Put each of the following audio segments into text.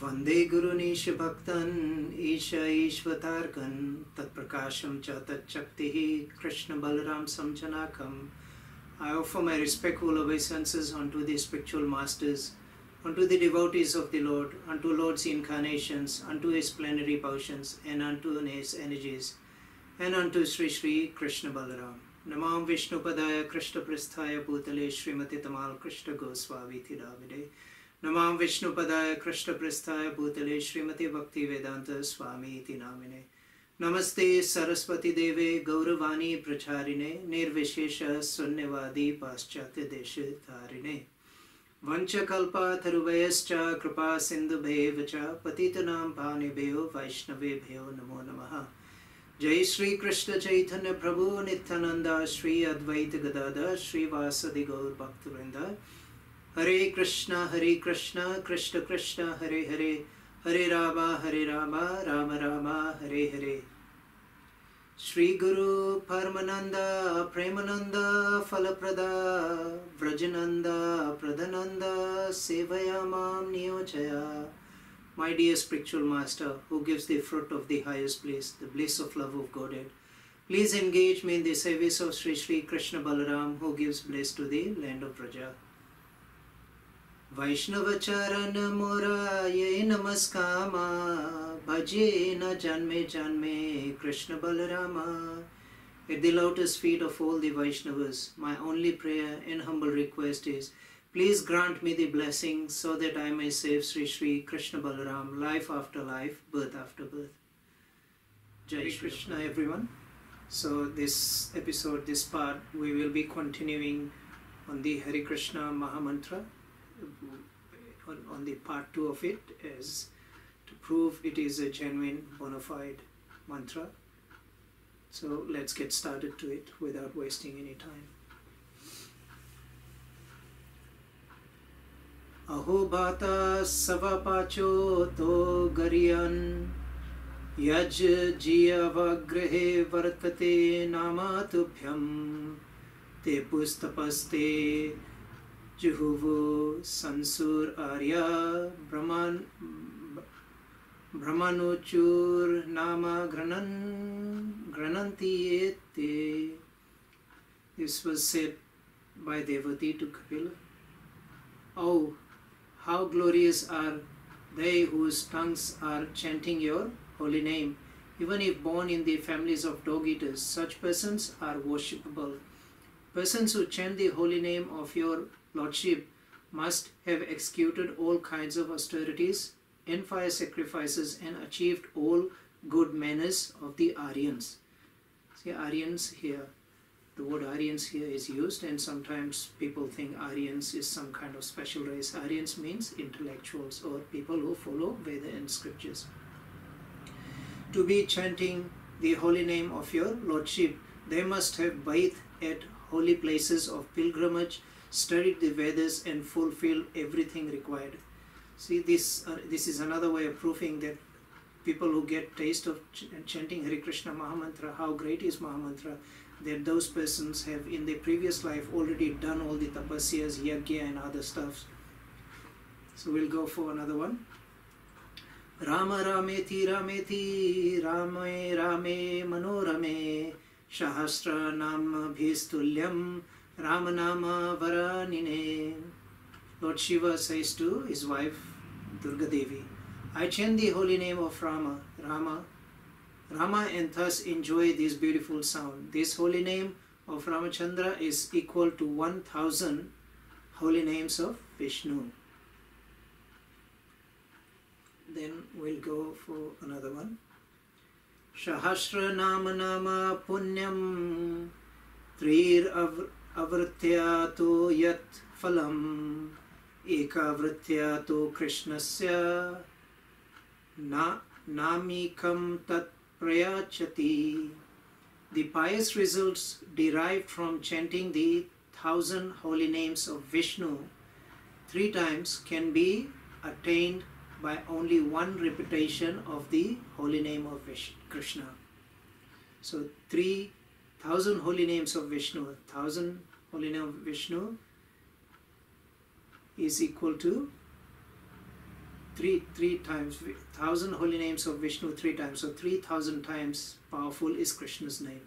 Vande Gurunish Bhaktan Isha Ishvatarkan Tat Prakasham Cha Tat Shaktihi Krishna Balaram Samjanakam. I offer my respectful obeisances unto the spiritual masters, unto the devotees of the Lord, unto Lord's incarnations, unto his plenary potions, and unto his energies, and unto Sri Sri Krishna Balaram. Namam Vishnu Padaya Krishna Pristhaya Bhutale Srimati Tamal Krishna Goswami Davide. Namam Vishnu Padaya Krishna Pristhaya Bhutale Srimati Bhakti Vedanta Swami iti namine. Namaste Saraswati Deve Gauravani Pracharine Nirvishesha Sunyavadi Paschatya Deshe Tarine Vancha Kalpa Tharuvayascha Kripa Sindhu Bhevacha Patitanam Panibhyo Vaishnavebhyo Namo Namaha. Jai Shri Krishna Chaitanya Prabhu Nityananda Shri Advaita Gadada Shri Vasadi Gaur Bhaktivinoda. Hare Krishna, Krishna Krishna, Hare Hare, Hare Rama, Rama Rama, Hare Hare. Shri Guru Paramananda, Premananda, Falaprada, Vrajananda, Pradhananda, Sevayamam Niyochaya. My dear spiritual master, who gives the fruit of the highest bliss, the bliss of love of Godhead, please engage me in the service of Sri Sri Krishna Balaram, who gives bliss to the land of Vraja. Vaishnavacharan Mora Ye Namaskama Bhaje Na Janme Janme Krishna Balarama. At the lotus feet of all the Vaishnavas, my only prayer and humble request is, please grant me the blessing so that I may save Sri Sri Krishna Balaram life after life, birth after birth. Jai Shri Krishna everyone. So this episode, this part, we will be continuing on the Hare Krishna Maha Mantra. On the part 2 of it, as to prove it is a genuine bona fide mantra. So let's get started to it without wasting any time. Aho bhata savapacho to gariyan yaj jiyavagrahe vartate namatubhyam te pustapaste Juhuvu Sansur Arya Brahmanuchur Nama Grananti Ete. This was said by Devati to Kapila. Oh, how glorious are they whose tongues are chanting your holy name. Even if born in the families of dog-eaters, such persons are worshipable. Persons who chant the holy name of your Lordship must have executed all kinds of austerities and fire sacrifices and achieved all good manners of the Aryans. See, Aryans here, the word Aryans here is used, and sometimes people think Aryans is some kind of special race. Aryans means intellectuals or people who follow Veda and scriptures. To be chanting the holy name of your Lordship, they must have bathed at holy places of pilgrimage, studied the Vedas, and fulfilled everything required. See, this is another way of proving that people who get taste of chanting Hare Krishna Maha Mantra, how great is Maha Mantra, that those persons have in their previous life already done all the tapasyas, yagya and other stuff. So we'll go for another one. Rama Rameti Rameti Rame Rame Manorame Shahasra Nama Bhistulyam Ramanama Varanine. Lord Shiva says to his wife Durga Devi, I chant the holy name of Rama, and thus enjoy this beautiful sound. This holy name of Ramachandra is equal to 1000 holy names of Vishnu. Then we'll go for another one. Shahasra Nama Nama Punyam Trir Avritya to Yat Phalam Eka Vritya to Krishnasya Namikam Tat Prayachati. The pious results derived from chanting the 1000 holy names of Vishnu 3 times can be attained by only one repetition of the holy name of Krishna. So 3,000 holy names of Vishnu, 1000 holy name of Vishnu is equal to three times, 1,000 holy names of Vishnu 3 times, so 3,000 times powerful is Krishna's name.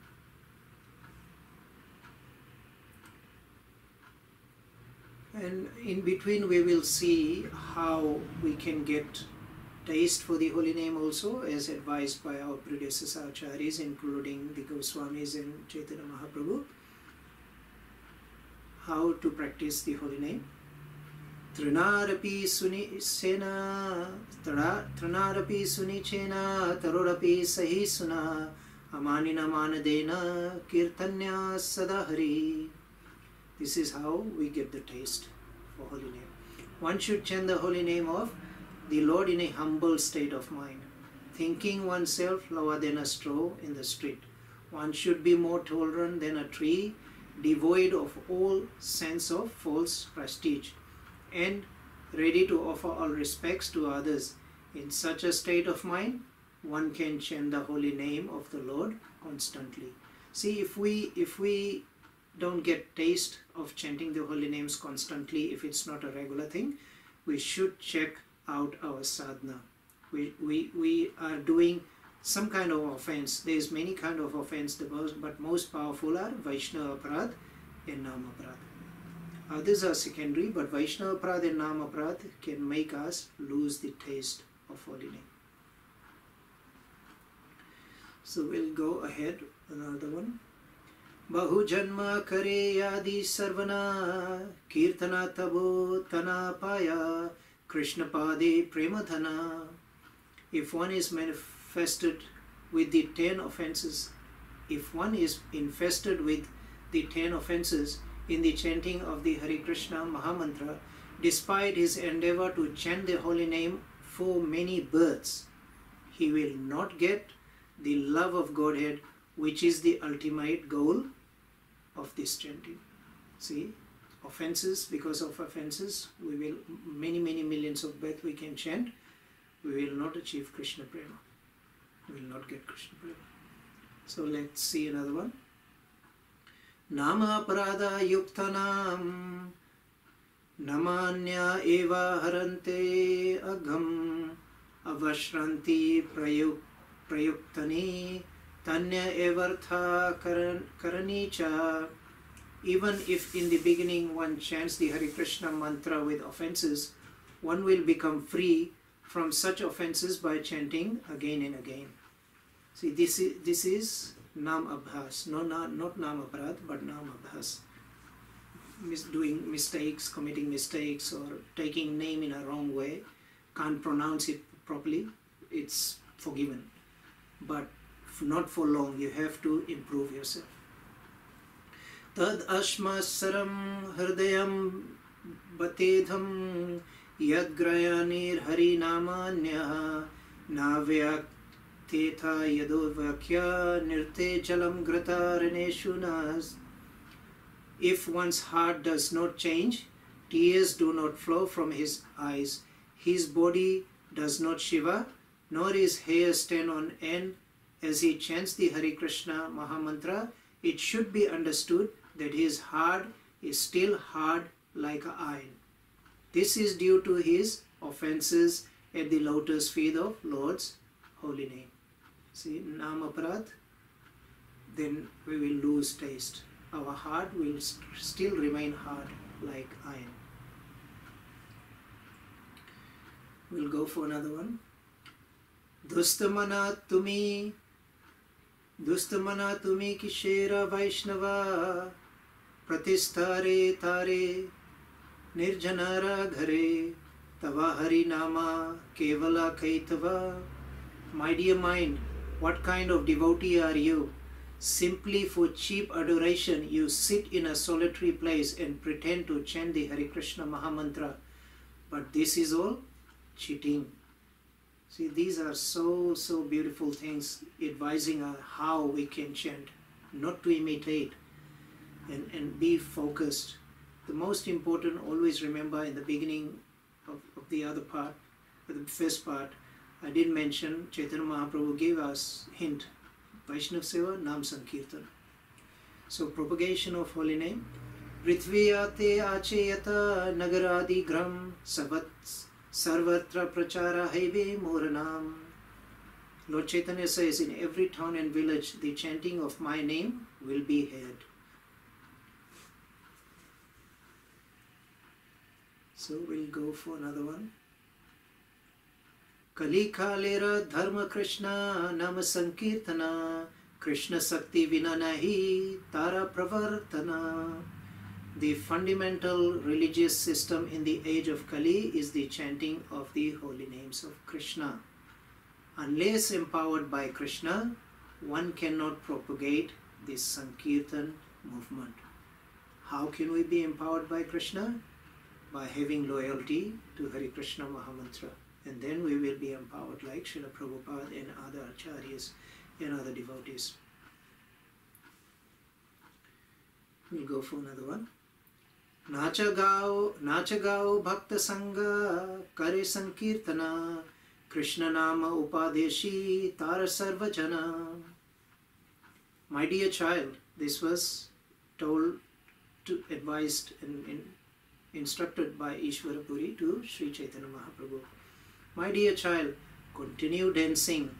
And in between we will see how we can get taste for the holy name also, as advised by our predecessor acharyas, including the Goswamis and Chaitanya Mahaprabhu, how to practice the holy name. Trinarapi suni sena, Trinarapi suni chena, Tarorapi sahi suna, Amanina manadena, Kirtanya sadahari. This is how we get the taste for holy name. One should chant the holy name of the Lord in a humble state of mind, thinking oneself lower than a straw in the street. One should be more tolerant than a tree, devoid of all sense of false prestige, and ready to offer all respects to others. In such a state of mind, one can chant the holy name of the Lord constantly. See, if we don't get taste of chanting the holy names constantly, if it's not a regular thing, we should check out our sadhana. We are doing some kind of offense. There is many kind of offense, but most powerful are Vaishnava Aparadh and Nama Aparadh. Others are secondary, but Vaishnava Aparadh and Nama Aparadh can make us lose the taste of holy name. So we'll go ahead, another one. Bahu janma kare yadi sarvana, kirtana tabo tana paya, Krishna pade premadhana. If one is manifested with the 10 offenses, if one is infested with the 10 offenses in the chanting of the Hare Krishna Maha Mantra, despite his endeavor to chant the holy name for many births, he will not get the love of Godhead, which is the ultimate goal of this chanting. See, offenses, because of offenses, we will, many millions of births we can chant, we will not achieve Krishna Prema. We will not get Krishna Prema. So let's see another one. Nama Parada Yuktanam Namanya Eva Harante Agam Avashranti Prayuktani Tanya Evartha Karanicha. Even if in the beginning one chants the Hare Krishna mantra with offenses, one will become free from such offenses by chanting again and again. See, this is Nam Abhas, not Nam Aparadh, but Nam Abhas. Doing mistakes, committing mistakes, or taking name in a wrong way, can't pronounce it properly, it's forgiven. But not for long, you have to improve yourself. Tad ashma saram hridayam batedham yadgrayanir harinamanya navyak tetha yadovakya nirte jalam gratareneshunas. If one's heart does not change, tears do not flow from his eyes, his body does not shiver, nor his hair stand on end as he chants the Hare Krishna Maha Mantra, it should be understood that his heart is still hard like iron. This is due to his offenses at the lotus feet of Lord's holy name. See, Nama Aparadh, then we will lose taste. Our heart will still remain hard like iron. We'll go for another one. Dustamana tumi kishera Vaishnava Pratistare tare nirjanara ghare tava hari nama kevala kaitava. My dear mind, what kind of devotee are you? Simply for cheap adoration you sit in a solitary place and pretend to chant the Hare Krishna Maha Mantra. But this is all cheating. See, these are so beautiful things advising us how we can chant, not to imitate, and be focused. The most important, always remember in the beginning of the other part, the first part, I did mention Chaitanya Mahaprabhu gave us hint, Vaishnav Seva, Nam Sankirtan. So propagation of holy name. Prithviyate acheyata nagaradi gram Sarvatra prachara haive moranam. Lord Chaitanya says, in every town and village, the chanting of my name will be heard. So we'll go for another one. Kali Kalera Dharma Krishna Nama Sankirtana Krishna Sakti Vina Nahi Tara Pravartana. The fundamental religious system in the age of Kali is the chanting of the holy names of Krishna. Unless empowered by Krishna, one cannot propagate this Sankirtan movement. How can we be empowered by Krishna? By having loyalty to Hare Krishna Maha Mantra. And then we will be empowered like Srila Prabhupada and other acharyas and other devotees. We'll go for another one. Nacha gao bhakta sangha kare sankirtana Krishna nama upadeshi tara sarva jana. My dear child, this was told, advised and instructed by Ishvara Puri to Sri Chaitanya Mahaprabhu. My dear child, continue dancing,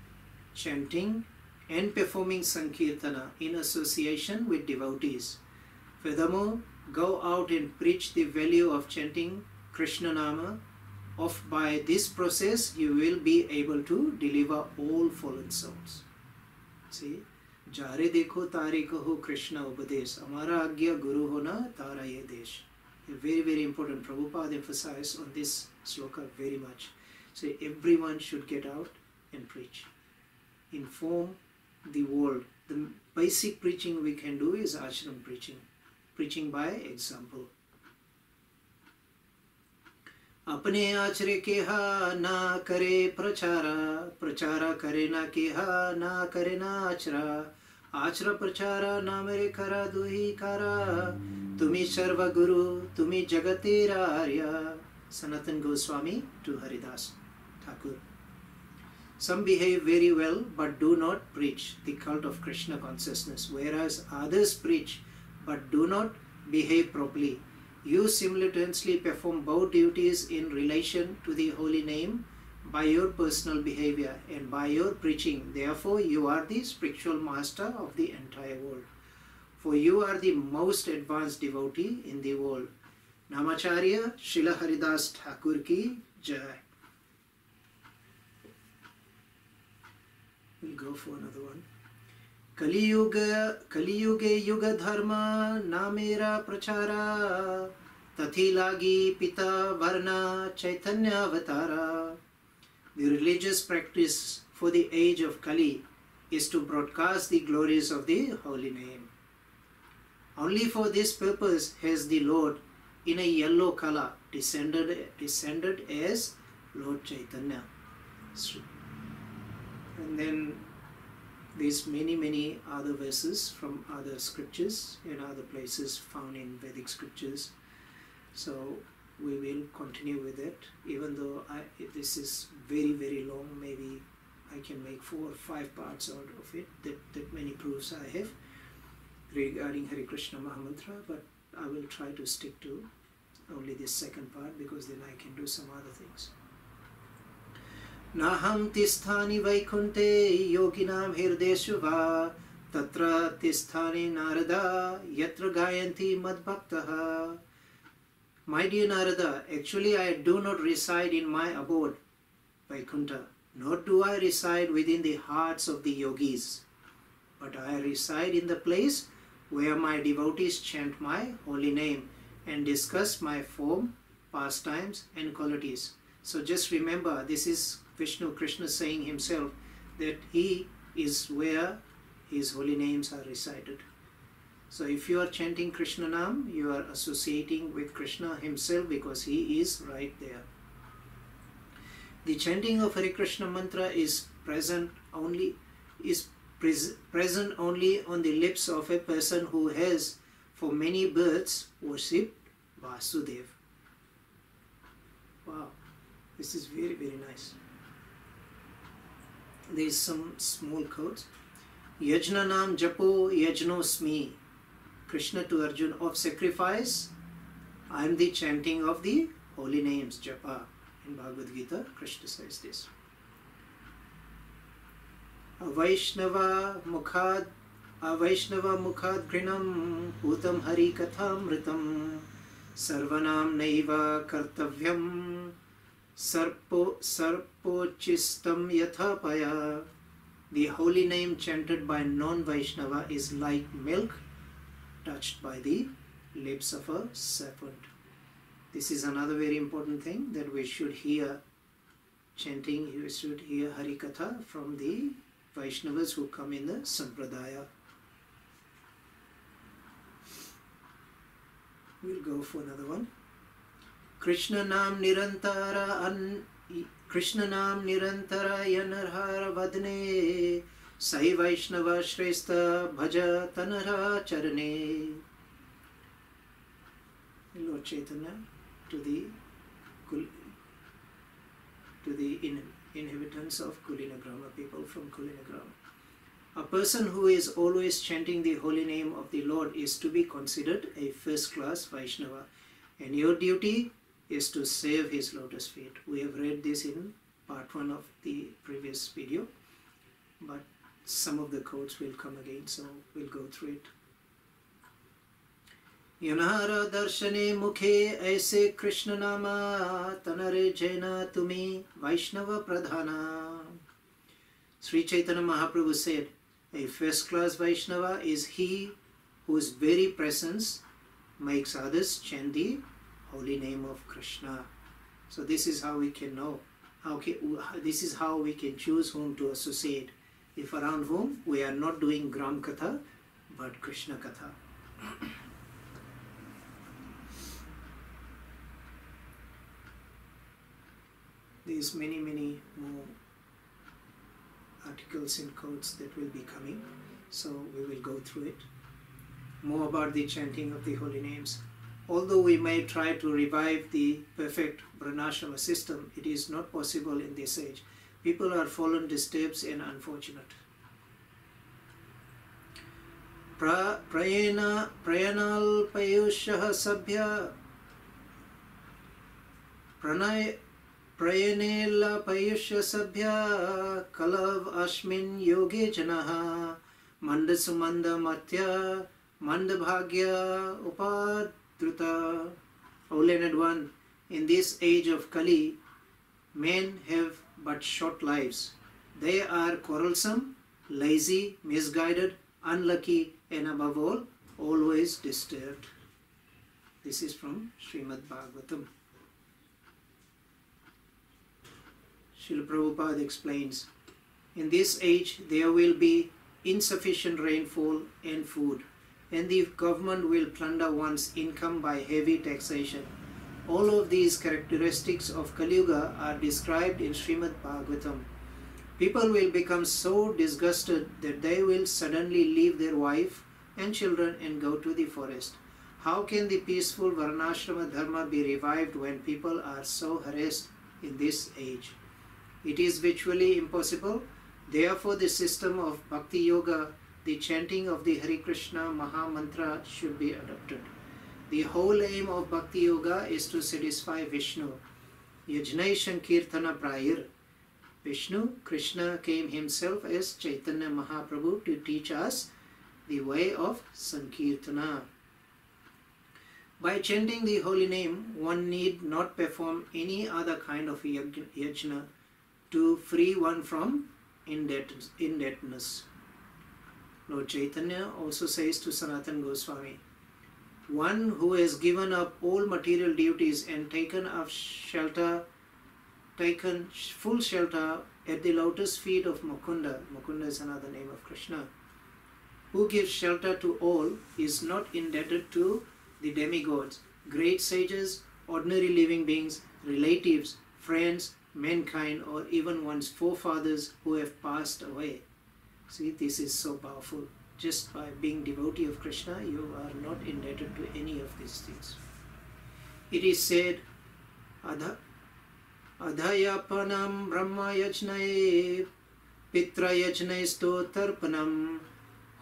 chanting and performing Sankirtana in association with devotees. Furthermore, go out and preach the value of chanting Krishna Nama. By this process, you will be able to deliver all fallen souls. See? Jare dekho tare kaho Krishna upadesh. Amara agya guru hona tara ye desh. Very, very important. Prabhupada emphasized on this sloka very much. So everyone should get out and preach. Inform the world. The basic preaching we can do is ashram preaching. Preaching by example. Apne achre keha na kare prachara, prachara kare na keha na kare na achra, achra prachara na mere kara duhi kara, tumi sarva guru, tumi jagatera arya. Sanatan Goswami to Haridas Thakur. Some behave very well but do not preach the cult of Krishna consciousness, whereas others preach but do not behave properly. You simultaneously perform both duties in relation to the holy name by your personal behavior and by your preaching. Therefore, you are the spiritual master of the entire world. For you are the most advanced devotee in the world. Namacharya Srila Haridas Thakur ki Jai. We'll go for another one. Kali Yuge Yugadharma Namera Prachara Tathi Lagi Pita Varna Chaitanya Avatara. The religious practice for the age of Kali is to broadcast the glories of the holy name. Only for this purpose has the Lord in a yellow color descended as Lord Chaitanya. And then these many other verses from other scriptures and other places found in Vedic scriptures. So we will continue with it, even though this is very long. Maybe I can make 4 or 5 parts out of it. That many proofs I have regarding Hare Krishna Mahamantra, but I will try to stick to only this second part, because then I can do some other things. Naham tisthani vaikunte yoginam hirdeshu va tatra tisthani narada yatra gayanti madbhaktaha. My dear Narada, actually I do not reside in my abode, Vaikuntha, nor do I reside within the hearts of the yogis, but I reside in the place where my devotees chant my holy name and discuss my form, pastimes and qualities. So just remember, this is Vishnu Krishna saying himself that he is where his holy names are recited. So if you are chanting Krishna Nam, you are associating with Krishna himself, because he is right there. The chanting of Hare Krishna mantra is present only on the lips of a person who has for many births worshipped Vasudeva. Wow, this is very nice. There is some small quotes. Yajna Nam Japo Yajnosmi. Krishna to Arjuna, of sacrifice, I am the chanting of the holy names, Japa. In Bhagavad Gita, Krishna says this. Vaishnava mukhad grinam utam hari kathamritam sarvanam naiva kartavyam sarpochistam yathapaya. The holy name chanted by non-Vaishnava is like milk touched by the lips of a serpent. This is another very important thing, that we should hear chanting, we should hear Harikatha from the Vaishnavas who come in the Sampradaya. We'll go for another one. Krishna Nam Nirantara Yanarhara Vadne Sai Vaishnava Shrestha Bhaja Tanara Charane. Lord Chaitanya to the inhabitants of Kulinagrama, people from Kulinagrama. A person who is always chanting the holy name of the Lord is to be considered a first-class Vaishnava, and your duty is to save his lotus feet. We have read this in part 1 of the previous video, but some of the quotes will come again, so we'll go through it. Yanara darshane mukhe aise Krishna nama tanare jaina tumi Vaishnava pradhana. Sri Chaitanya Mahaprabhu said, a first-class Vaishnava is he whose very presence makes others chant the holy name of Krishna. So this is how we can know, this is how we can choose whom to associate, if around whom we are not doing Gram Katha but Krishna Katha. There's many more articles and quotes that will be coming, so we will go through it. More about the chanting of the holy names. Although we may try to revive the perfect Varnashrama system, it is not possible in this age. People are fallen, disturbed and unfortunate. Prayanal payushah sabhya Prayanela payushya sabhya kalav ashmin yoge janaha mandasumanda matya mandabhagya upadruta. O learned one, in this age of Kali, men have but short lives. They are quarrelsome, lazy, misguided, unlucky, and above all, always disturbed. This is from Srimad Bhagavatam. Srila Prabhupada explains, in this age there will be insufficient rainfall and food, and the government will plunder one's income by heavy taxation. All of these characteristics of Kali Yuga are described in Srimad Bhagavatam. People will become so disgusted that they will suddenly leave their wife and children and go to the forest. How can the peaceful Varnashrama Dharma be revived when people are so harassed in this age? It is virtually impossible. Therefore, the system of Bhakti Yoga, the chanting of the Hare Krishna Maha Mantra, should be adopted. The whole aim of Bhakti Yoga is to satisfy Vishnu. Yajnai Sankirtana Prayir. Vishnu, Krishna, came himself as Chaitanya Mahaprabhu to teach us the way of Sankirtana. By chanting the holy name, one need not perform any other kind of yajna to free one from indebtedness. Lord Chaitanya also says to Sanatana Goswami, one who has given up all material duties and taken full shelter at the lotus feet of Mukunda, Mukunda is another name of Krishna, who gives shelter to all, is not indebted to the demigods, great sages, ordinary living beings, relatives, friends, mankind, or even one's forefathers who have passed away. See, this is so powerful. Just by being devotee of Krishna, you are not indebted to any of these things. It is said, Adhayapanam Brahma Yajnae Pitra Yajnae Stotarpanam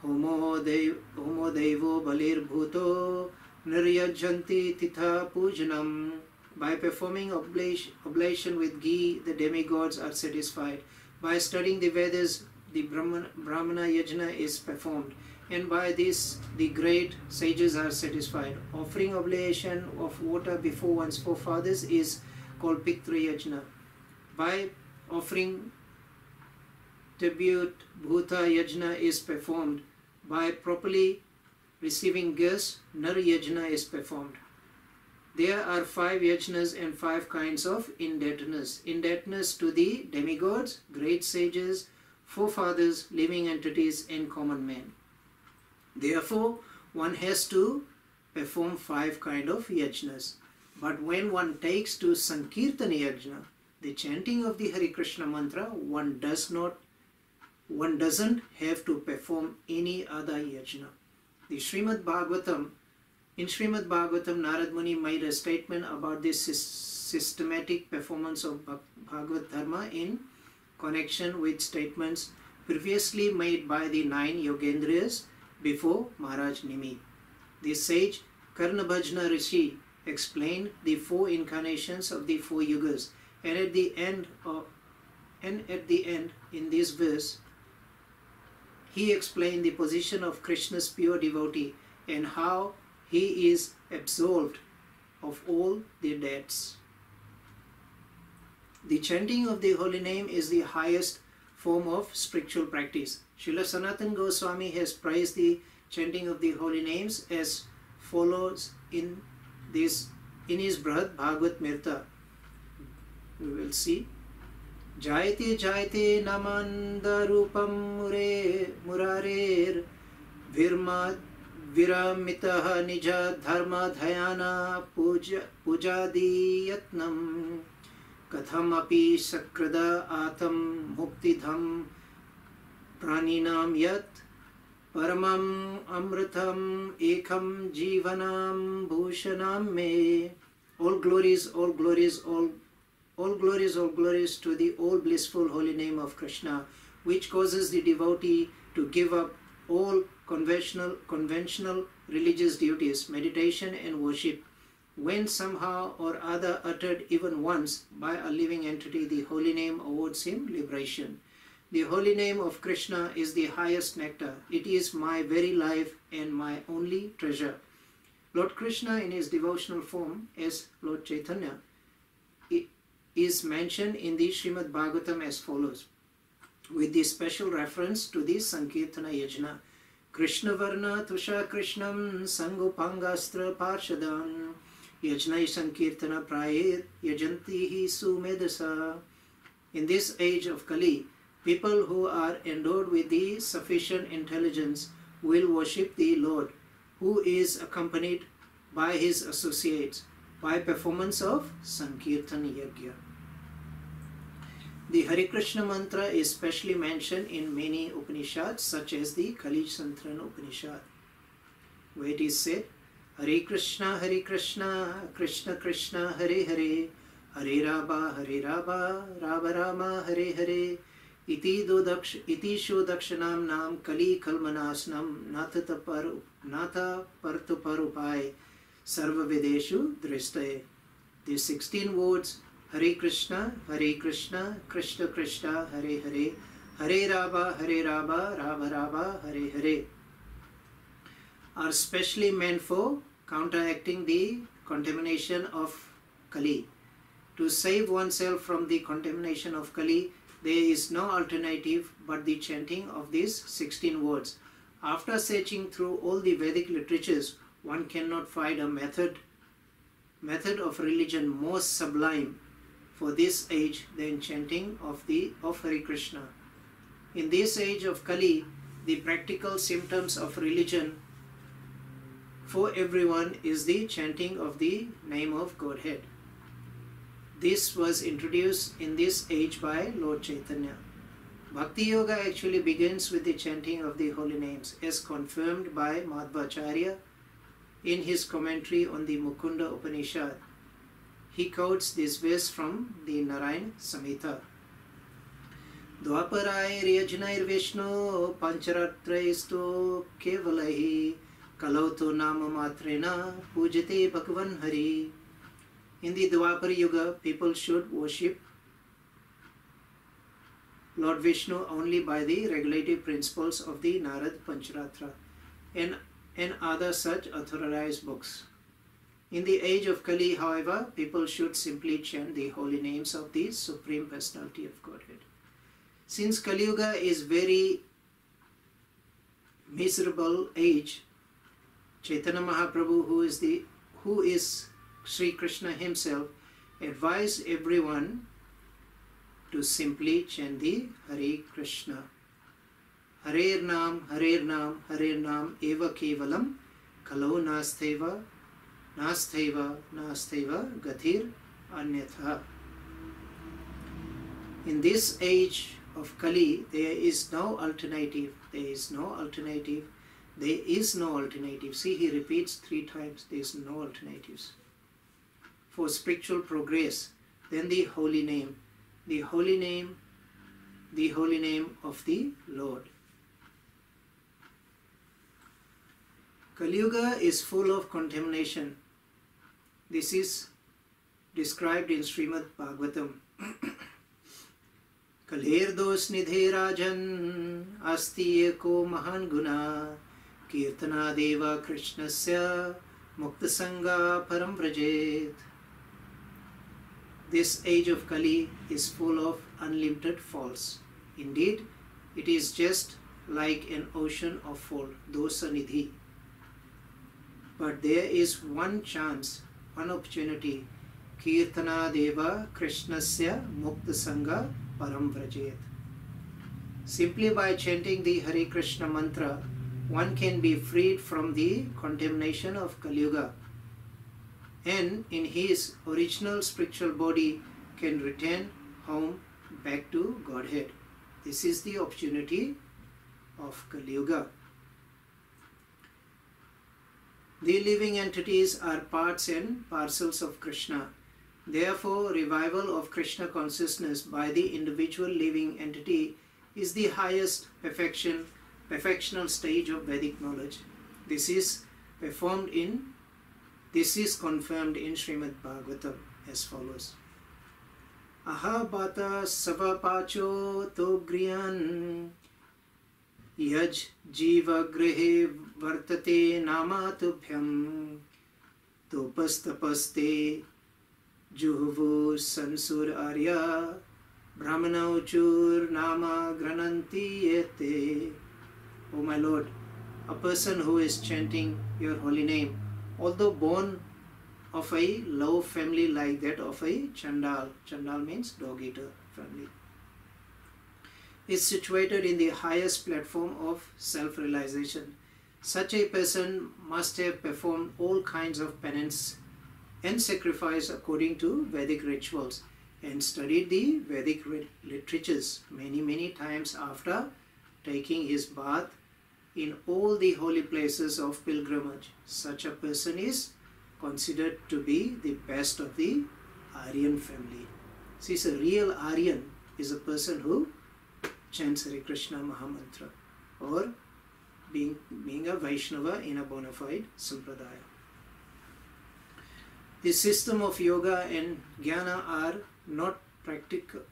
Homo Devo Balir Bhuto Niryajanti Titha Pujanam. By performing oblation with ghee, the demigods are satisfied. By studying the Vedas, the Brahmana Yajna is performed, and by this the great sages are satisfied. Offering oblation of water before one's forefathers is called Pitra Yajna. By offering tribute, Bhuta Yajna is performed. By properly receiving gifts, Nar Yajna is performed. There are 5 yajnas and 5 kinds of indebtedness. Indebtedness to the demigods, great sages, forefathers, living entities, and common men. Therefore, one has to perform 5 kind of yajnas. But when one takes to Sankirtana Yajna, the chanting of the Hare Krishna mantra, one doesn't have to perform any other yajna. The In Srimad Bhagavatam, Narad Muni made a statement about this systematic performance of Bhagavad Dharma in connection with statements previously made by the 9 Yogendriyas before Maharaj Nimi. The sage Karnabhajna Rishi explained the 4 incarnations of the 4 yugas, and at the end in this verse he explained the position of Krishna's pure devotee and how he is absolved of all the debts. The chanting of the holy name is the highest form of spiritual practice. Srila Sanatana Goswami has praised the chanting of the holy names as follows in his Brihad Bhagavad Mirta. We will see. Jayate jayate namanda rupam murarer viramitaha nija dharma dhyana pujadiyatnam katham api sakrada atam muktidham praninam yat paramam amritam ekam jivanam bhushanam me. All glories to the all blissful holy name of Krishna, which causes the devotee to give up all conventional religious duties, meditation and worship. When somehow or other uttered even once by a living entity, the holy name awards him liberation. The holy name of Krishna is the highest nectar. It is my very life and my only treasure. Lord Krishna in his devotional form as Lord Chaitanya is mentioned in the Srimad Bhagavatam as follows, with the special reference to the Sankirtana Yajna. Krishna Varna Tusha Krishnam Sangopangastra Parshadam Yajnai Sankirtana Prayet Yajantihi Sumedasa. In this age of Kali, people who are endowed with the sufficient intelligence will worship the Lord, who is accompanied by his associates by performance of Sankirtan Yajna. The Hare Krishna mantra is specially mentioned in many Upanishads, such as the Kali Santran Upanishad, where it is said, Hare Krishna, Krishna Krishna, Hare Hare, Hare Rama, Rama Rama, Hare Hare, Iti sho dakshanam nam Kali kalmanasnam nata partuparupai sarva vedeshu drishtaye. These 16 words, Hare Krishna, Krishna Krishna, Hare Hare, Hare Rama, Rama Rama, Hare Hare, are specially meant for counteracting the contamination of Kali. To save oneself from the contamination of Kali, there is no alternative but the chanting of these 16 words. After searching through all the Vedic literatures, one cannot find a method of religion more sublime for this age than chanting of Hare Krishna. In this age of Kali, the practical symptoms of religion for everyone is the chanting of the name of Godhead. This was introduced in this age by Lord Chaitanya. Bhakti Yoga actually begins with the chanting of the holy names, as confirmed by Madhvacharya in his commentary on the Mukunda Upanishad. He quotes this verse from the Narayan Samhita. Dwaparair yajnair Vishnu pancharatraisto kevalahi kalauto nama matrena pujate bhagavan hari In the Dwapara Yuga, people should worship Lord Vishnu only by the regulative principles of the Narad Pancharatra and other such authorized books. In the age of Kali, however, people should simply chant the holy names of the Supreme Personality of Godhead. Since Kali Yuga is very miserable age, Chaitanya Mahaprabhu, who is Sri Krishna himself, advised everyone to simply chant the Hare Krishna. Hare Nam, Hare Nam, Hare Nam, Eva Kevalam, Kalau Nastheva, Nastheva, Nastheva, Gathir Anyatha. In this age of Kali, there is no alternative. There is no alternative. There is no alternative. See, he repeats 3 times. There is no alternatives. For spiritual progress, then the holy name. The holy name of the Lord. Kali Yuga is full of contamination. This is described in Srimad Bhagavatam. Kalir dos nidhe rajan asti eko mahan guna kirtana deva krishnasya mukta sangha param vrajet. This age of Kali is full of unlimited faults. Indeed, it is just like an ocean of fault, dosa nidhi. But there is one chance, one opportunity. Kirtana deva krishnasya mukta sangha param vrajet. Simply by chanting the Hare Krishna mantra, one can be freed from the contamination of Kali Yuga, and in his original spiritual body can return home back to Godhead. This is the opportunity of Kali Yuga. The living entities are parts and parcels of Krishna. Therefore, revival of Krishna consciousness by the individual living entity is the highest perfectional stage of Vedic knowledge. This is confirmed in Srimad Bhagavatam as follows. Aha bata savapacho to griyan yaj jiva grihe vartate namatubhyam topastapaste juhuvu sansur arya brahmanauchur nama grananti yete. O my Lord, a person who is chanting your holy name, although born of a low family like that of a Chandal, Chandal means dog-eater family, is situated in the highest platform of self-realization. Such a person must have performed all kinds of penance and sacrifice according to Vedic rituals and studied the Vedic literatures many times after taking his bath in all the holy places of pilgrimage. Such a person is considered to be the best of the Aryan family. See, a real Aryan is a person who chants Hare Krishna Mahamantra, or being a Vaishnava in a Bonafide Sampradaya. The system of yoga and jnana are not practicable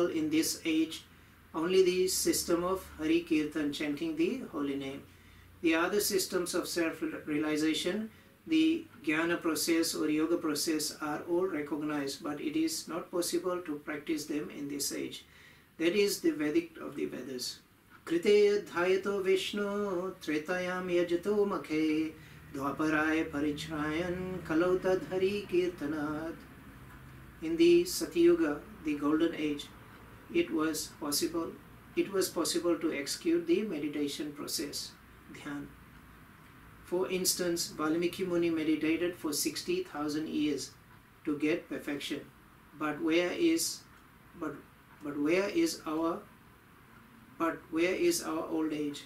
in this age. Only the system of Hari Kirtan, chanting the holy name. The other systems of self-realization, the jnana process or yoga process, are all recognized, but it is not possible to practice them in this age. That is the Vedic of the Vedas. Krite dhayato Vishnu tretayam yajato makhe dvaparay parichrayan kalautad hari kirtanat. In the Satyuga, the golden age, it was possible to execute the meditation process, dhyan. For instance, Valmiki Muni meditated for 60,000 years to get perfection. But where is our old age?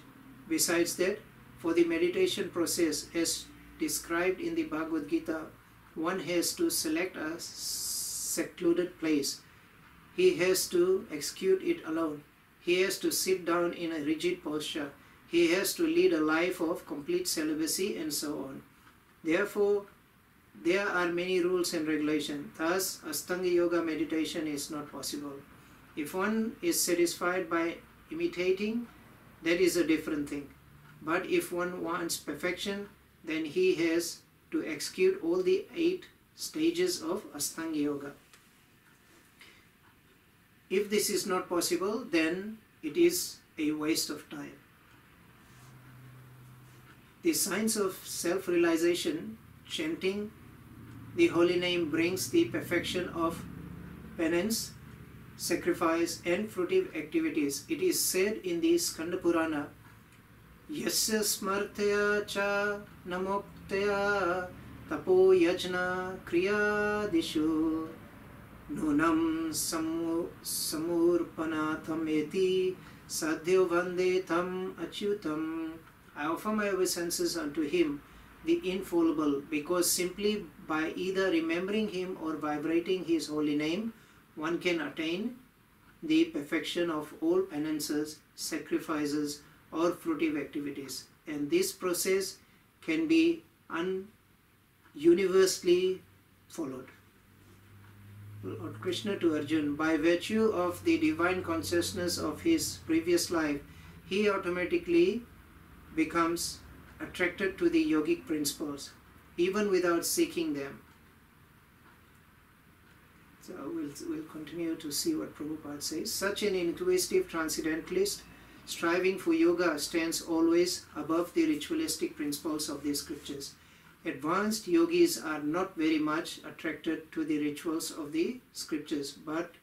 Besides that, for the meditation process as described in the Bhagavad Gita, one has to select a secluded place. He has to execute it alone. He has to sit down in a rigid posture. He has to lead a life of complete celibacy and so on. Therefore, there are many rules and regulations. Thus, Astanga Yoga meditation is not possible. If one is satisfied by imitating, that is a different thing. But if one wants perfection, then he has to execute all the 8 stages of Astanga Yoga. If this is not possible, then it is a waste of time. The signs of self-realization, chanting the holy name brings the perfection of penance, sacrifice and fruitive activities. It is said in the Skanda Purana, Yasya smartaya cha namoktaya tapo yajna kriya dishu nunam samurpanatham eti sadhyo vande tam achyutam. I offer my obeisances unto him, the infallible, because simply by either remembering him or vibrating his holy name, one can attain the perfection of all penances, sacrifices or fruitive activities. And this process can be universally followed. Lord Krishna to Arjuna, by virtue of the divine consciousness of his previous life, he automatically becomes attracted to the yogic principles, even without seeking them. So we'll continue to see what Prabhupada says. Such an intuitive transcendentalist striving for yoga stands always above the ritualistic principles of the scriptures. Advanced yogis are not very much attracted to the rituals of the scriptures, but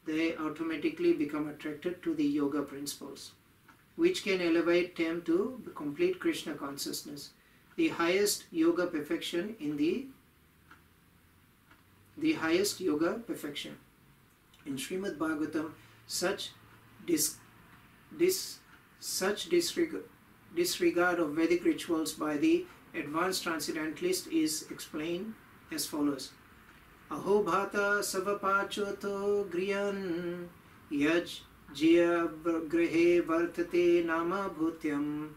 they automatically become attracted to the yoga principles, which can elevate them to complete Krishna consciousness. The highest yoga perfection in the highest yoga perfection. In Srimad Bhagavatam, such disregard of Vedic rituals by the advanced transcendentalist is explained as follows. Aho bhata savapachoto griyan yaj jya grahe vartate nama bhutyam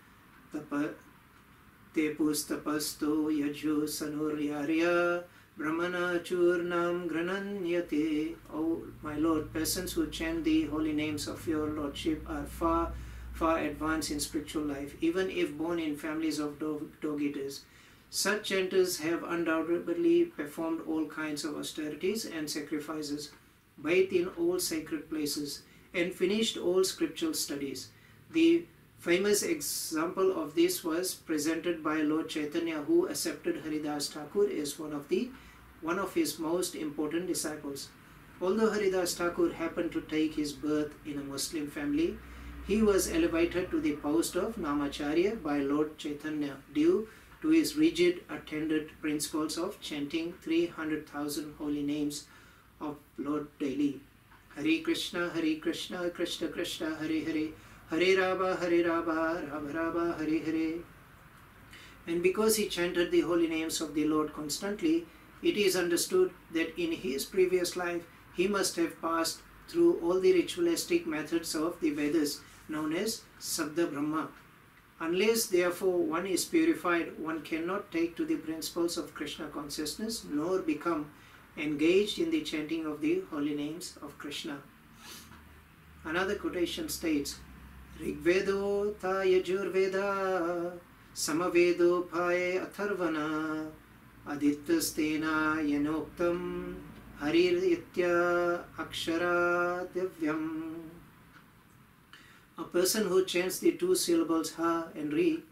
te pustapasto yajyo sanuryarya brahmana churnam grananyate. O my Lord, persons who chant the holy names of your Lordship are far advanced in spiritual life, even if born in families of dog eaters. Such chanters have undoubtedly performed all kinds of austerities and sacrifices, bathed in all sacred places, and finished all scriptural studies. The famous example of this was presented by Lord Chaitanya, who accepted Haridas Thakur as one of his most important disciples. Although Haridas Thakur happened to take his birth in a Muslim family, he was elevated to the post of Namacharya by Lord Chaitanya due to his rigid attended principles of chanting 300,000 holy names of Lord daily. Hare Krishna, Krishna Krishna, Hare Hare, Hare Rama, Rama Rama, Hare Hare. And because he chanted the holy names of the Lord constantly, it is understood that in his previous life he must have passed through all the ritualistic methods of the Vedas, known as Sabda Brahma. Unless therefore one is purified, one cannot take to the principles of Krishna consciousness, nor become engaged in the chanting of the holy names of Krishna. Another quotation states, Rigvedo ta yajurveda samavedo paye atharvana adittastena yanoktam harir itya akshara divyam. A person who chants the 2 syllables Ha and Ri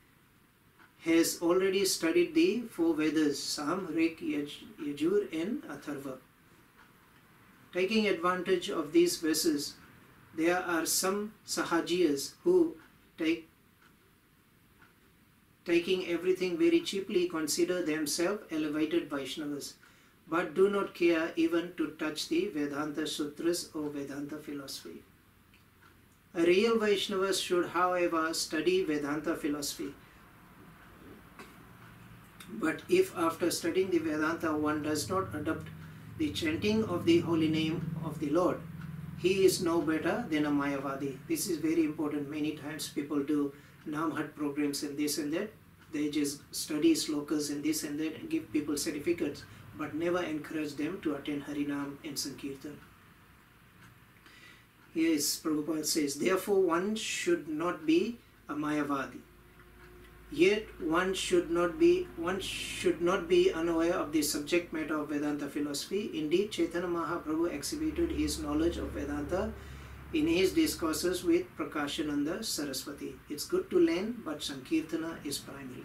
has already studied the 4 Vedas, Sam, Rik, Yajur and Atharva. Taking advantage of these verses, there are some Sahajiyas who, taking everything very cheaply, consider themselves elevated Vaishnavas, but do not care even to touch the Vedanta Sutras or Vedanta philosophy. A real Vaishnava should, however, study Vedanta philosophy. But if after studying the Vedanta one does not adopt the chanting of the holy name of the Lord, he is no better than a Mayavadi. This is very important. Many times people do Namhat programs and this and that. They just study slokas and this and that and give people certificates, but never encourage them to attend Harinam and Sankirtan. Yes, Prabhupada says, therefore one should not be a Mayavadi. Yet one should not be unaware of the subject matter of Vedanta philosophy. Indeed, Chaitanya Mahaprabhu exhibited his knowledge of Vedanta in his discourses with Prakashananda Saraswati. It's good to learn, but Sankirtana is primary.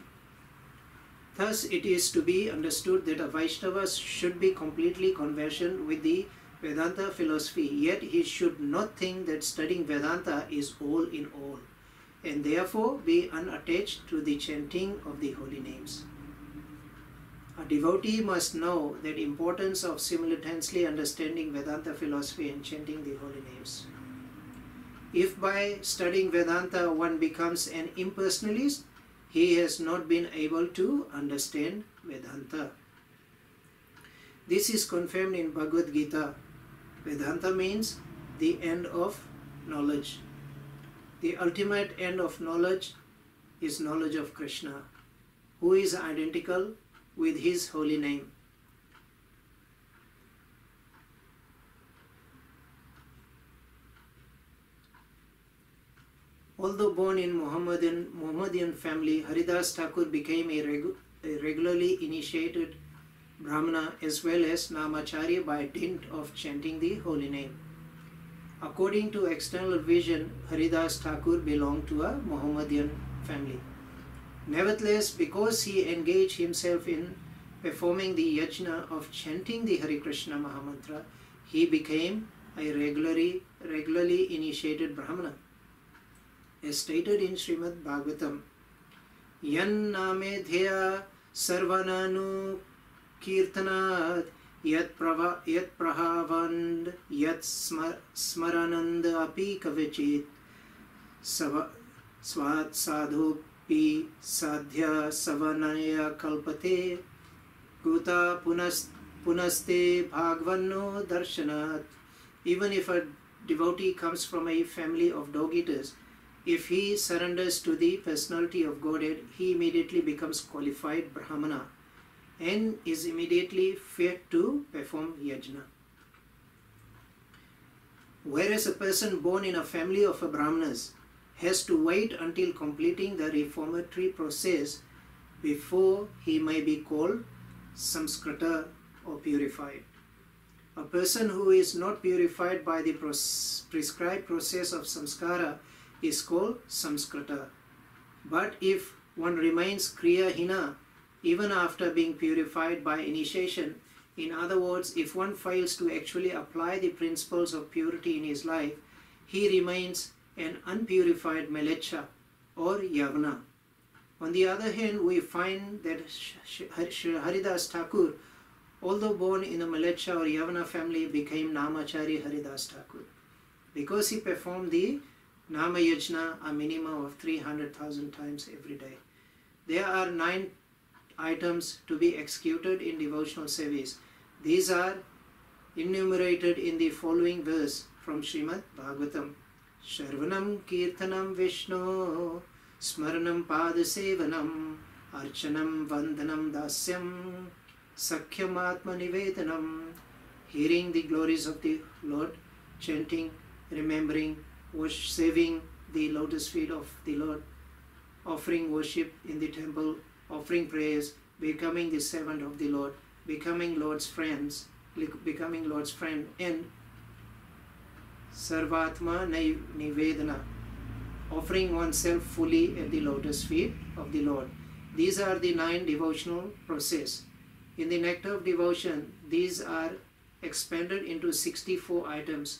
Thus, it is to be understood that a Vaishnava should be completely conversant with the Vedanta philosophy, yet he should not think that studying Vedanta is all in all, and therefore be unattached to the chanting of the holy names. A devotee must know the importance of simultaneously understanding Vedanta philosophy and chanting the holy names. If by studying Vedanta one becomes an impersonalist, he has not been able to understand Vedanta. This is confirmed in Bhagavad Gita. Vedanta means the end of knowledge. The ultimate end of knowledge is knowledge of Krishna, who is identical with his holy name. Although born in Mohammedan family, Haridas Thakur became a regularly initiated Brahmana as well as Namacharya by dint of chanting the holy name. According to external vision, Haridas Thakur belonged to a Mohammedan family. Nevertheless, because he engaged himself in performing the yajna of chanting the Hare Krishna Mahamantra, he became a regularly initiated Brahmana. As stated in Srimad Bhagavatam, Yan namedhya sarvananu kirtanad yat prahavand yat smaranand api kavachit svat sadhopi sadhya savanaya kalpate guta punaste bhagavano darshanat. Even if a devotee comes from a family of dog-eaters, if he surrenders to the personality of Godhead, he immediately becomes qualified Brahmana and is immediately fit to perform yajna. Whereas a person born in a family of Brahmanas has to wait until completing the reformatory process before he may be called samskrita or purified. A person who is not purified by the prescribed process of samskara is called samskrita. But if one remains kriya-hina even after being purified by initiation, in other words, if one fails to actually apply the principles of purity in his life, he remains an unpurified melecha or yavana. On the other hand, we find that Haridas Thakur, although born in a melecha or yavana family, became Namacharya Haridas Thakur because he performed the Nama Yajna a minimum of 300,000 times every day. There are 9 items to be executed in devotional service. These are enumerated in the following verse from Srimad Bhagavatam. Sharvanam Kirtanam Vishnu Smaranam Padasevanam Archanam Vandanam Dasyam Sakhyam Atma Nivedanam. Hearing the glories of the Lord, chanting, remembering, saving the lotus feet of the Lord, offering worship in the temple, offering prayers, becoming the servant of the Lord, becoming Lord's friend, and Sarvatma Nivedana, offering oneself fully at the lotus feet of the Lord. These are the 9 devotional process. In the Nectar of Devotion, these are expanded into 64 items.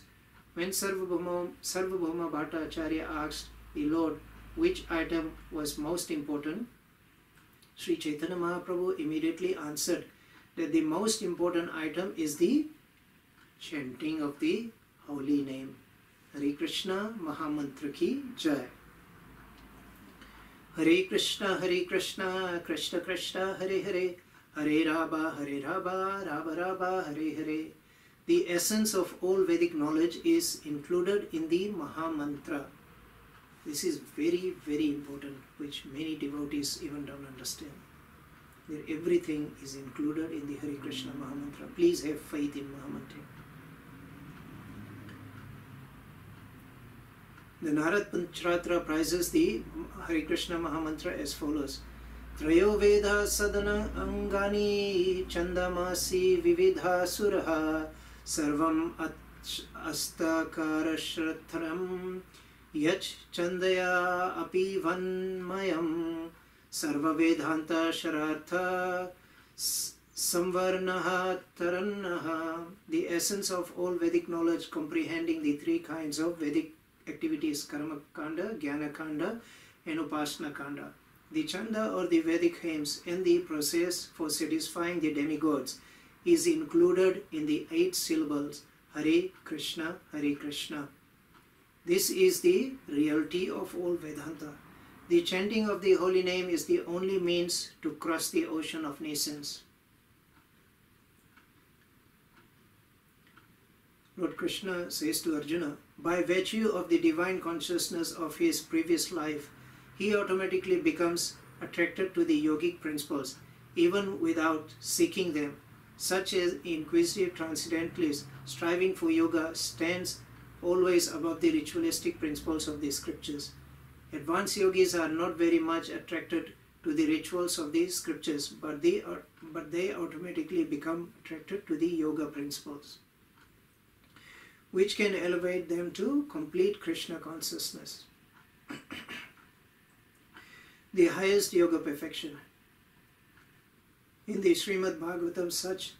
When Sarvabhauma Bhattacharya asked the Lord which item was most important, Sri Chaitanya Mahaprabhu immediately answered that the most important item is the chanting of the holy name. Hare Krishna Mahamantra ki Jai. Hare Krishna, Krishna Krishna, Hare Hare, Hare Rama, Rama Rama, Hare Hare. The essence of all Vedic knowledge is included in the Maha Mantra. This is very, very important, which many devotees even don't understand. That everything is included in the Hare Krishna Mahamantra. Please have faith in Mahamantra. The Narad Pancharatra prizes the Hare Krishna Mahamantra as follows. Trayo Veda Sadana Angani Chandamasi Vividha Suraha Sarvam Astakara Shratharam Yach Chandaya Api Vanmayam Sarva Vedanta Sharartha Samvarnaha Tarannaha. The essence of all Vedic knowledge, comprehending the three kinds of Vedic activities, Karma Kanda, Jnana Kanda and Upasana Kanda. The chanda or the Vedic hymns and the process for satisfying the demigods is included in the 8 syllables Hare Krishna, Hare Krishna. This is the reality of all Vedanta. The chanting of the holy name is the only means to cross the ocean of nations. Lord Krishna says to Arjuna, by virtue of the divine consciousness of his previous life, he automatically becomes attracted to the yogic principles, even without seeking them. Such as inquisitive transcendentalist striving for yoga stands always above the ritualistic principles of the scriptures. Advanced yogis are not very much attracted to the rituals of the scriptures, but they automatically become attracted to the yoga principles, which can elevate them to complete Krishna consciousness. The highest yoga perfection. In the Srimad Bhagavatam, such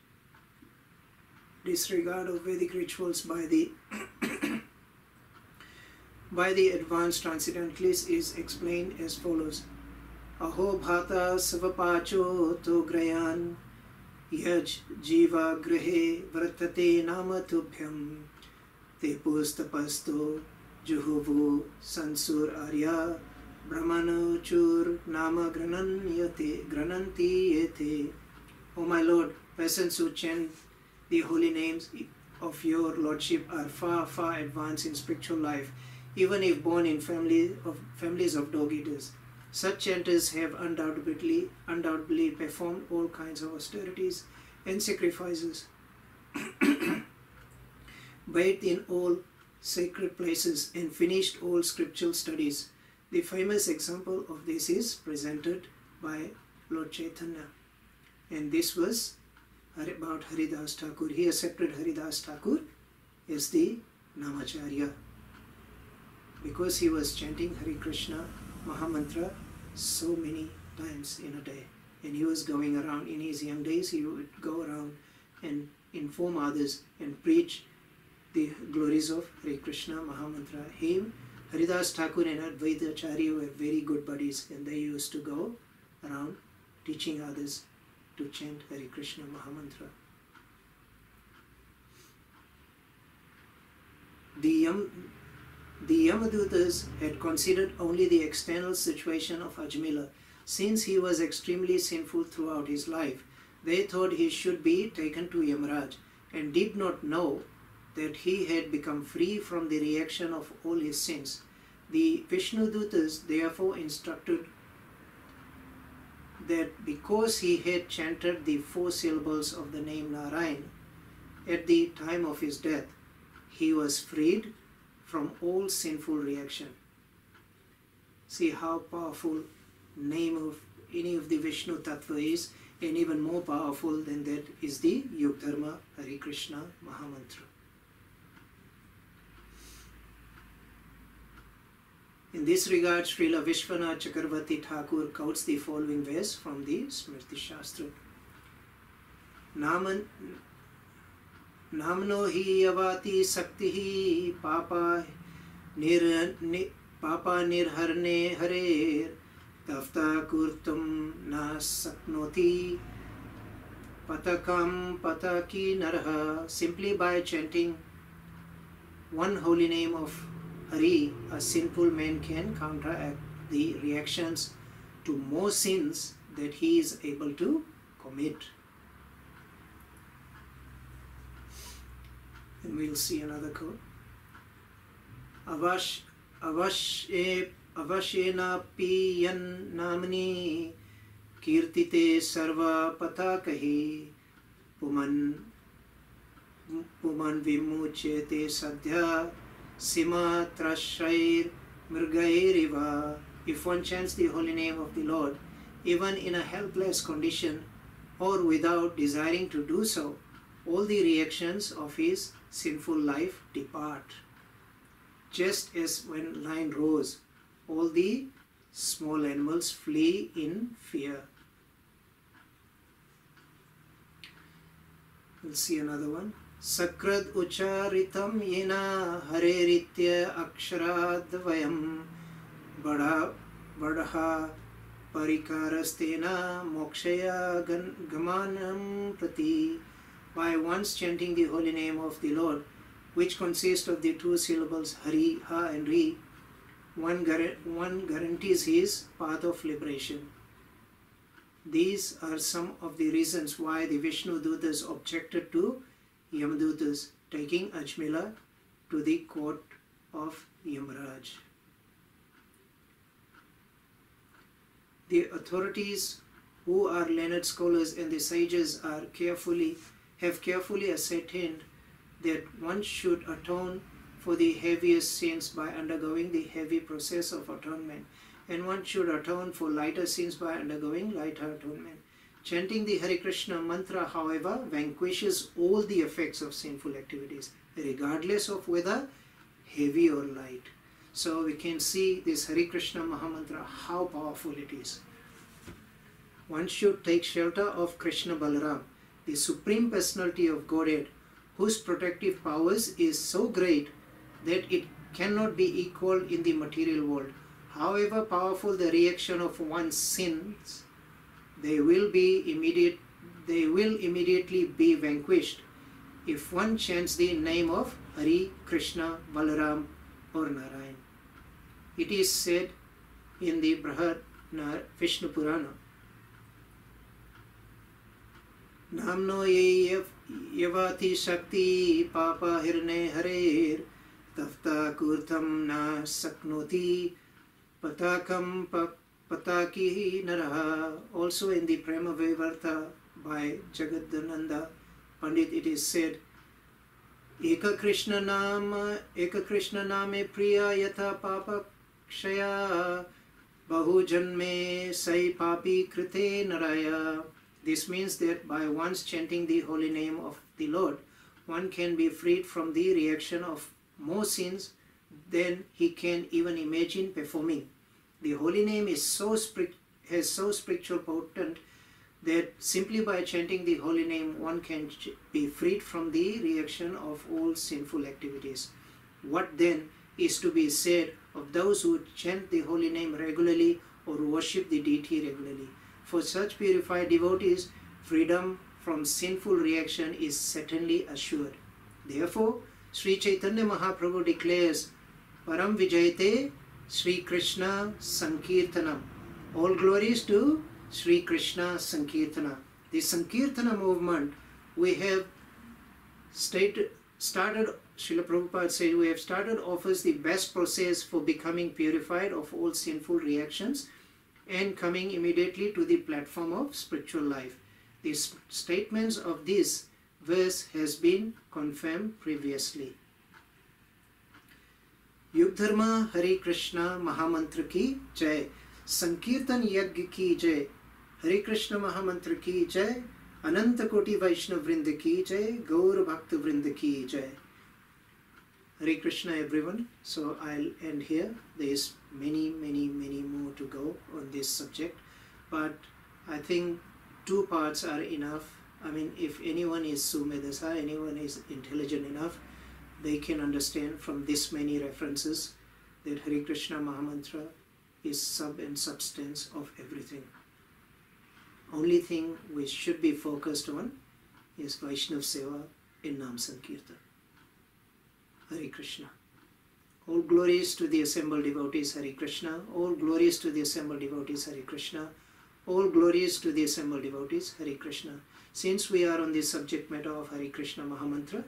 disregard of Vedic rituals by the advanced transcendentalists is explained as follows. Aho bhata savapacho to grayan yaj jiva grahe vratate nama tubhyam te pustapasto juhuvu sansur arya brahmanuchur nama grananti yete. O my Lord, persons who chant the holy names of your Lordship are far, far advanced in spiritual life, even if born in families of dog-eaters. Such chanters have undoubtedly performed all kinds of austerities and sacrifices, bathed in all sacred places, and finished all scriptural studies. The famous example of this is presented by Lord Chaitanya, and this was about Haridas Thakur. He accepted Haridas Thakur as the Namacharya because he was chanting Hare Krishna Mahamantra so many times in a day, and he was going around. In his young days, he would go around and inform others and preach the glories of Hare Krishna Mahamantra. Him, Haridas Thakur and Advaita Acharya were very good buddies, and they used to go around teaching others to chant Hare Krishna Mahamantra. The Yamadutas had considered only the external situation of Ajmila. Since he was extremely sinful throughout his life, they thought he should be taken to Yamaraj, and did not know that he had become free from the reaction of all his sins. The Vishnudutas therefore instructed that because he had chanted the 4 syllables of the name Narayan at the time of his death, he was freed from all sinful reaction. See how powerful name of any of the Vishnu Tattva is, and even more powerful than that is the Yugadharma Hare Krishna Mahamantra. In this regard, Srila Vishwanath Chakravarti Thakur quotes the following verse from the Smriti Shastra. Namno hi avati sakti papa nirharne harer tafta kurtum na saknoti patakam pataki narha. Simply by chanting one holy name of Hari, a sinful man can counteract the reactions to more sins that he is able to commit. And we'll see another quote. avashenapi yan namni kirtite sarva patakahi puman vimuchyate sadhya sima trashair mrgairiva. If one chants the holy name of the Lord, even in a helpless condition or without desiring to do so, all the reactions of his sinful life depart. Just as when lion roars, all the small animals flee in fear. We'll see another one. Sakrad ucharitam yena hareritya aksharadvayam Vadaha parikarastena mokshaya gamanam prati. By once chanting the holy name of the Lord, which consists of the two syllables Hari, Ha and Ri, one guarantees his path of liberation. These are some of the reasons why the Vishnu Dutas objected to Yamadutas taking Ajmila to the court of Yamaraj. The authorities, who are learned scholars and the sages, have carefully ascertained that one should atone for the heaviest sins by undergoing the heavy process of atonement, and one should atone for lighter sins by undergoing lighter atonement. Chanting the Hare Krishna mantra, however, vanquishes all the effects of sinful activities, regardless of whether heavy or light. So we can see this Hare Krishna Maha Mantra, how powerful it is. One should take shelter of Krishna Balaram, the Supreme Personality of Godhead, whose protective powers is so great that it cannot be equaled in the material world. However powerful the reaction of one's sins, they will immediately be vanquished if one chants the name of Hare Krishna Balaram or Narayan. It is said in the Brihad Vishnu Purana, Namno yavati shakti papa hirne harer tafta kurtam na saknoti patakam pataki naraha. Also in the Prema Vaivarta by Jagadananda Pandit it is said, Eka Krishna name priya yatha papa kshaya bahu janme sai papi krite naraya. This means that by once chanting the holy name of the Lord, one can be freed from the reaction of more sins than he can even imagine performing. The holy name is has so spiritual potent that simply by chanting the holy name one can be freed from the reaction of all sinful activities. What then is to be said of those who chant the holy name regularly or worship the deity regularly? For such purified devotees, freedom from sinful reaction is certainly assured. Therefore, Sri Chaitanya Mahaprabhu declares, Param Vijayate Sri Krishna Sankirtanam. All glories to Sri Krishna Sankirtana. The Sankirtana movement we have started, Srila Prabhupada said, we have started offers the best process for becoming purified of all sinful reactions and coming immediately to the platform of spiritual life. The statements of this verse has been confirmed previously. Yugadharma Hare Krishna Mahamantra ki Jai. Sankirtan Yagya ki Jai. Hare Krishna Mahamantra ki Jai. Ananta Koti Vaishnav Vrinda ki Jai. Gaur Bhakta Vrinda ki Jai. Hare Krishna everyone. So I'll end here. There is many more to go on this subject, but I think 2 parts are enough. I mean, if anyone is sumedasa, anyone is intelligent enough, they can understand from this many references that Hare Krishna Mahamantra is sub and substance of everything. Only thing we should be focused on is Vaishnav Seva in Nam Sankirtan. Hare Krishna. All glories to the assembled devotees, Hare Krishna. All glories to the assembled devotees, Hare Krishna. All glories to the assembled devotees, Hare Krishna. Since we are on the subject matter of Hare Krishna Mahamantra,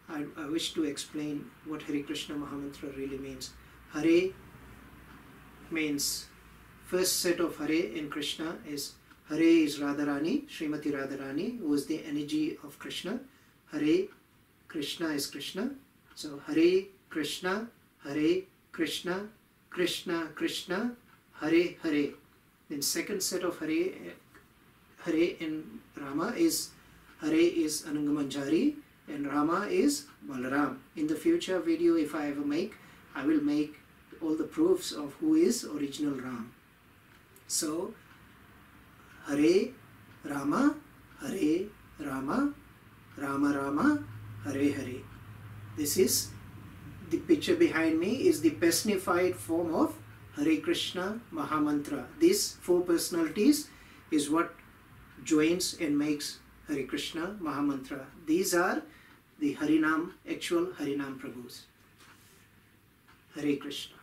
I wish to explain what Hare Krishna Mahamantra really means. Hare means first set of Hare in Krishna is Hare is Radharani, Srimati Radharani, who is the energy of Krishna. Hare Krishna is Krishna. So Hare Krishna, Krishna Krishna, Hare Hare. Then second set of Hare in Rama is Hare is Anangamanjari and Rama is Balaram. In the future video, if I ever make, I will make all the proofs of who is original Ram. So Hare Rama, Hare Rama, Rama Rama, Hare Hare. This is the picture behind me is the personified form of Hare Krishna Maha Mantra. These four personalities is what joins and makes Hare Krishna Maha Mantra. These are the Harinam, actual Harinam Prabhus. Hare Krishna.